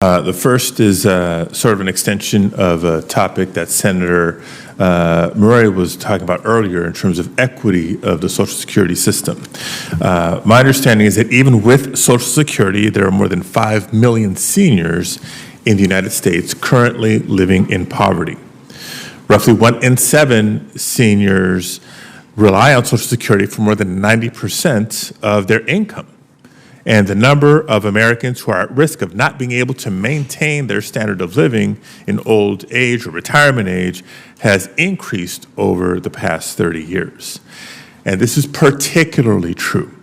The first is sort of an extension of a topic that Senator Murray was talking about earlier in terms of equity of the Social Security system. My understanding is that even with Social Security, there are more than 5 million seniors in the United States currently living in poverty. Roughly 1 in 7 seniors rely on Social Security for more than 90% of their income. And the number of Americans who are at risk of not being able to maintain their standard of living in old age or retirement age has increased over the past 30 years. And this is particularly true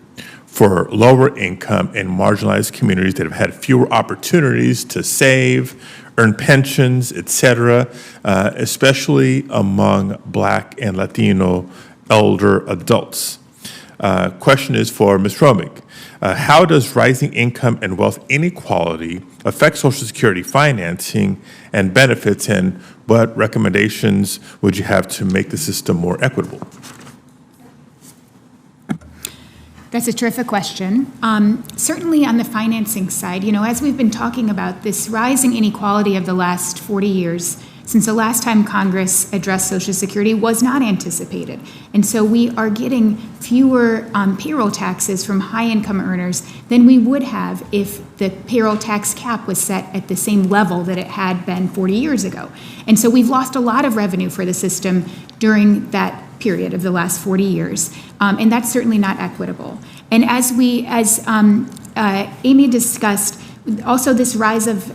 for lower income and marginalized communities that have had fewer opportunities to save, earn pensions, et cetera, especially among Black and Latino elder adults. Question is for Ms. Frommig. How does rising income and wealth inequality affect Social Security financing and benefits, and what recommendations would you have to make the system more equitable? That's a terrific question. Certainly on the financing side, as we've been talking about, this rising inequality of the last 40 years, since the last time Congress addressed Social Security, was not anticipated. And so we are getting fewer payroll taxes from high-income earners than we would have if the payroll tax cap was set at the same level that it had been 40 years ago. And so we've lost a lot of revenue for the system during that period of the last 40 years. And that's certainly not equitable. And as Amy discussed, also this rise of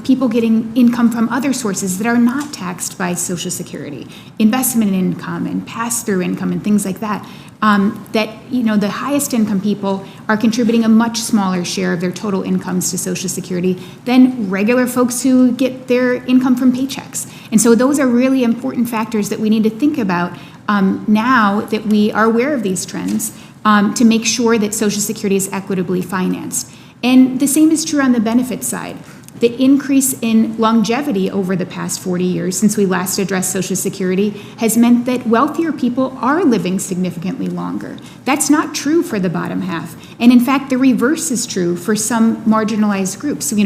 people getting income from other sources that are not taxed by Social Security, investment income and pass-through income and things like that, the highest income people are contributing a much smaller share of their total incomes to Social Security than regular folks who get their income from paychecks. And so those are really important factors that we need to think about now that we are aware of these trends to make sure that Social Security is equitably financed. And the same is true on the benefit side. The increase in longevity over the past 40 years since we last addressed Social Security has meant that wealthier people are living significantly longer. That's not true for the bottom half. And in fact, the reverse is true for some marginalized groups. We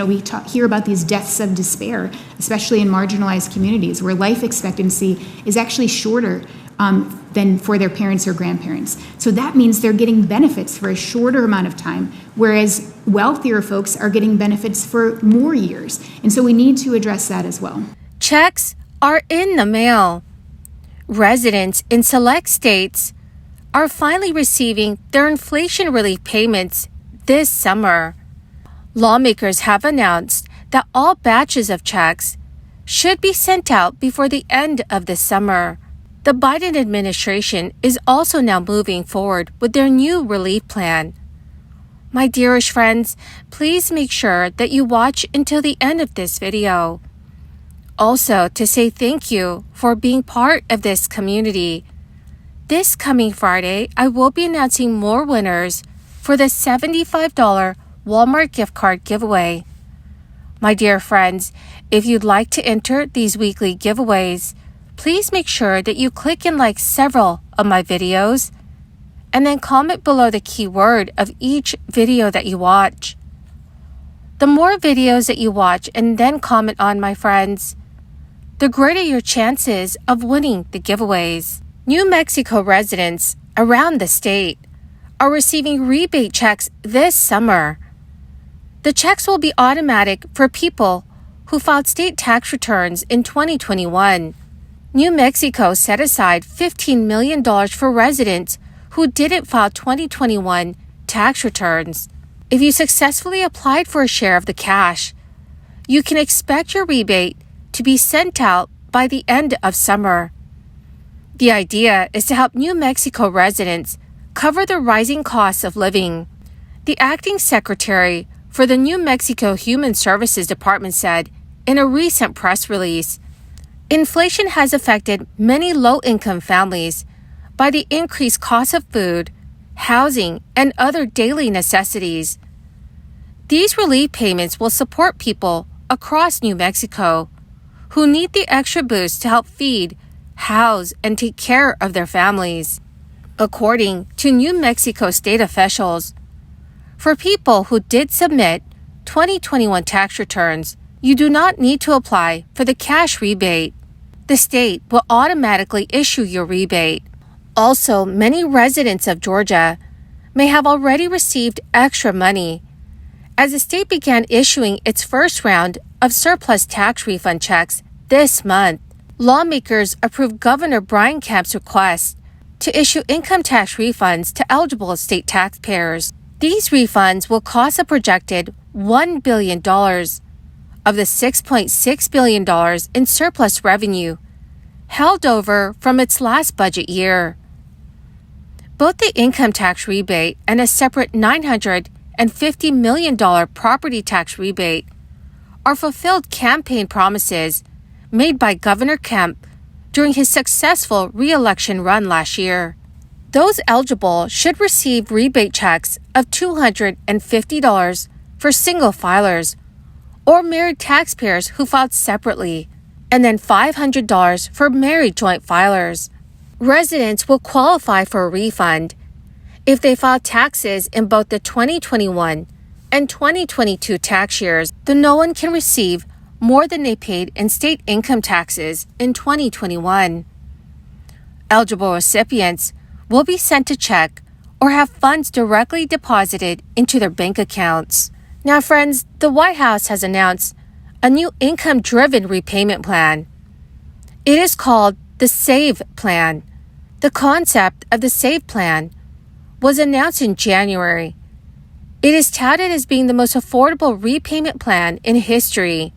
hear about these deaths of despair, especially in marginalized communities where life expectancy is actually shorter than for their parents or grandparents. So that means they're getting benefits for a shorter amount of time, whereas wealthier folks are getting benefits for more years. And so we need to address that as well. Checks are in the mail. Residents in select states are finally receiving their inflation relief payments this summer. Lawmakers have announced that all batches of checks should be sent out before the end of the summer. The Biden administration is also now moving forward with their new relief plan. My dearest friends, please make sure that you watch until the end of this video. Also, to say thank you for being part of this community. This coming Friday, I will be announcing more winners for the $75 Walmart gift card giveaway. My dear friends, if you'd like to enter these weekly giveaways, please make sure that you click and like several of my videos and then comment below the keyword of each video that you watch. The more videos that you watch and then comment on, my friends, the greater your chances of winning the giveaways. New Mexico residents around the state are receiving rebate checks this summer. The checks will be automatic for people who filed state tax returns in 2021. New Mexico set aside $15 million for residents who didn't file 2021 tax returns. If you successfully applied for a share of the cash, you can expect your rebate to be sent out by the end of summer. The idea is to help New Mexico residents cover the rising costs of living. The acting secretary for the New Mexico Human Services Department said in a recent press release, inflation has affected many low-income families by the increased cost of food, housing, and other daily necessities. These relief payments will support people across New Mexico who need the extra boost to help feed, house, and take care of their families. According to New Mexico state officials, for people who did submit 2021 tax returns you do not need to apply for the cash rebate. The state will automatically issue your rebate. Also, many residents of Georgia may have already received extra money, as the state began issuing its first round of surplus tax refund checks this month. Lawmakers approved Governor Brian Kemp's request to issue income tax refunds to eligible state taxpayers. These refunds will cost a projected $1 billion of the $6.6 billion in surplus revenue held over from its last budget year. Both the income tax rebate and a separate $950 million property tax rebate are fulfilled campaign promises made by Governor Kemp during his successful re-election run last year. Those eligible should receive rebate checks of $250 for single filers or married taxpayers who filed separately, and then $500 for married joint filers. Residents will qualify for a refund if they filed taxes in both the 2021 and 2022 tax years, though no one can receive more than they paid in state income taxes in 2021. Eligible recipients will be sent a check or have funds directly deposited into their bank accounts. Now, friends, the White House has announced a new income-driven repayment plan. It is called the SAVE Plan. The concept of the SAVE Plan was announced in January. It is touted as being the most affordable repayment plan in history.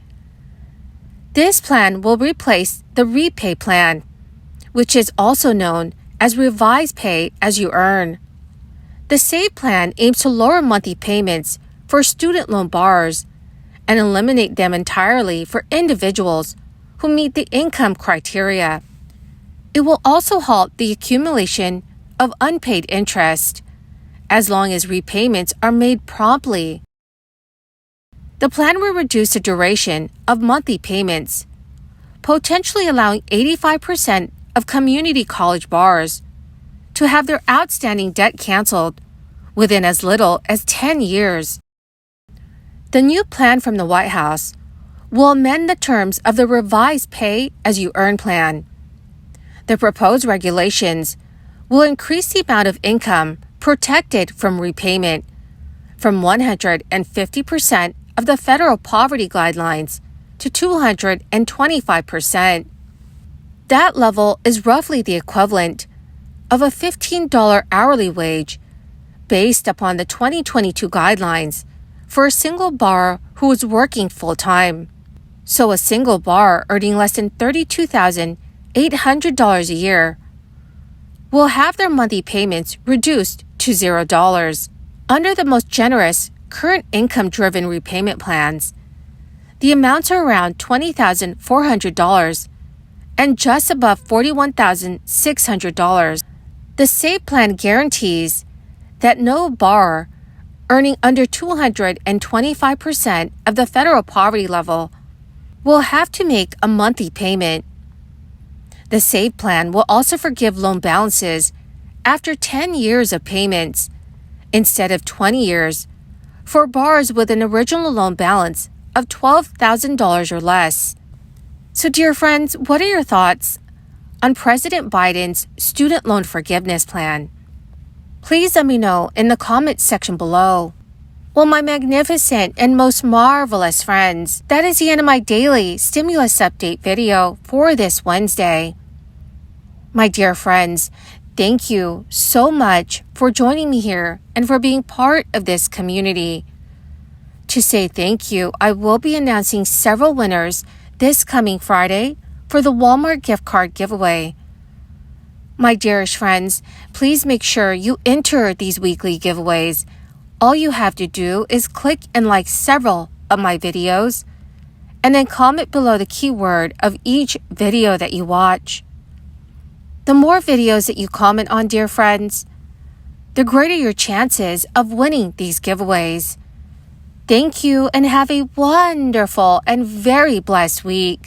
This plan will replace the REPAY Plan, which is also known as Revised Pay as You Earn. The SAVE Plan aims to lower monthly payments for student loan borrowers and eliminate them entirely for individuals who meet the income criteria. It will also halt the accumulation of unpaid interest, as long as repayments are made promptly. The plan will reduce the duration of monthly payments, potentially allowing 85% of community college borrowers to have their outstanding debt canceled within as little as 10 years. The new plan from the White House will amend the terms of the Revised Pay as You Earn plan. The proposed regulations will increase the amount of income protected from repayment from 150% of the federal poverty guidelines to 225%. That level is roughly the equivalent of a $15 hourly wage based upon the 2022 guidelines for a single borrower who is working full-time. So a single borrower earning less than $32,800 a year will have their monthly payments reduced to $0. Under the most generous current income-driven repayment plans, the amounts are around $20,400 and just above $41,600. The SAVE plan guarantees that no borrower earning under 225% of the federal poverty level will have to make a monthly payment. The SAVE plan will also forgive loan balances after 10 years of payments instead of 20 years for borrowers with an original loan balance of $12,000 or less. So, dear friends, what are your thoughts on President Biden's student loan forgiveness plan? Please let me know in the comments section below. Well, my magnificent and most marvelous friends, that is the end of my daily stimulus update video for this Wednesday. My dear friends, thank you so much for joining me here and for being part of this community. To say thank you, I will be announcing several winners this coming Friday for the Walmart gift card giveaway. My dearest friends, please make sure you enter these weekly giveaways. All you have to do is click and like several of my videos, and then comment below the keyword of each video that you watch. The more videos that you comment on, dear friends, the greater your chances of winning these giveaways. Thank you and have a wonderful and very blessed week.